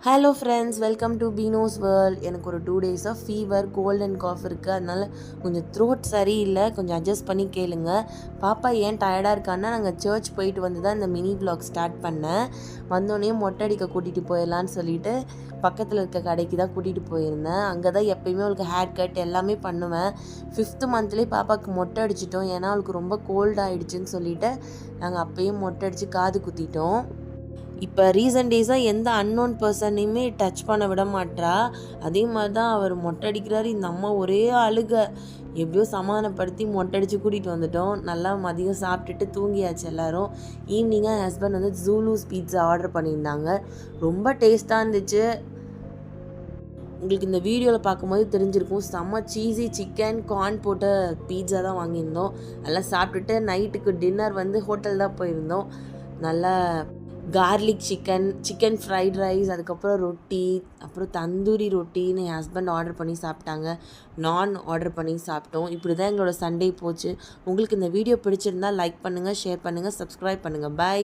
Hello ஃப்ரெண்ட்ஸ், welcome to Beenos world. எனக்கு ஒரு 2 டேஸாக ஃபீவர், கோல்ட் அண்ட் காஃப் இருக்குது. அதனால் கொஞ்சம் த்ரோட் சரியில்லை. கொஞ்சம் அட்ஜஸ்ட் பண்ணி கேளுங்க. பாப்பா ஏன் டயர்டாக இருக்கான்னா, நாங்கள் சர்ச் போயிட்டு வந்து தான் இந்த மினி வ்ளாக் ஸ்டார்ட் பண்ணேன். வந்தோடனே மொட்டை அடிக்க கூட்டிகிட்டு போயிடலான்னு சொல்லிட்டு பக்கத்தில் இருக்க கடைக்கு தான் கூட்டிகிட்டு போயிருந்தேன். அங்கே தான் எப்போயுமே அவளுக்கு ஹேர் கட் எல்லாமே பண்ணுவேன். 5th மந்த்லேயே பாப்பாவுக்கு மொட்டை அடிச்சிட்டோம். ஏன்னா அவளுக்கு ரொம்ப கோல்ட் ஆகிடுச்சின்னு சொல்லிவிட்டு நாங்கள் அப்போயே மொட்டை அடித்து காது குத்திட்டோம். இப்போ ரீசன்ட் டேஸாக எந்த அன்னோன் பர்சனையுமே டச் பண்ண விட மாட்டா. அதே மாதிரி தான் அவர் மொட்டை அடிக்கிறாரு. இந்த அம்மா ஒரே அழுக. எப்படியோ சமாதானப்படுத்தி மொட்டை அடித்து கூட்டிகிட்டு வந்துட்டோம். நல்லா மதியம் சாப்பிட்டுட்டு தூங்கியாச்சு எல்லோரும். ஈவினிங்காக என் ஹஸ்பண்ட் வந்து ஜூலூஸ் பீட்ஸா ஆர்டர் பண்ணியிருந்தாங்க. ரொம்ப டேஸ்ட்டாக இருந்துச்சு. உங்களுக்கு இந்த வீடியோவில் பார்க்கும்போது தெரிஞ்சிருக்கும். செம்ம சீஸி சிக்கன் கார்ன் போட்ட பீட்ஸா தான் வாங்கியிருந்தோம். நல்லா சாப்பிட்டுட்டு நைட்டுக்கு டின்னர் வந்து ஹோட்டல் தான் போயிருந்தோம். நல்லா கார்லிக் சிக்கன் ஃப்ரைட் ரைஸ், அதுக்கப்புறம் ரொட்டி, அப்புறம் தந்தூரி ரொட்டின்னு என் ஹஸ்பண்ட் ஆர்டர் பண்ணி சாப்பிட்டாங்க. நான் ஆர்டர் பண்ணி சாப்பிட்டோம். இப்படி தான் எங்களோட சண்டே போச்சு. உங்களுக்கு இந்த வீடியோ பிடிச்சிருந்தால் லைக் பண்ணுங்கள், ஷேர் பண்ணுங்கள், சப்ஸ்கிரைப் பண்ணுங்கள். பாய்.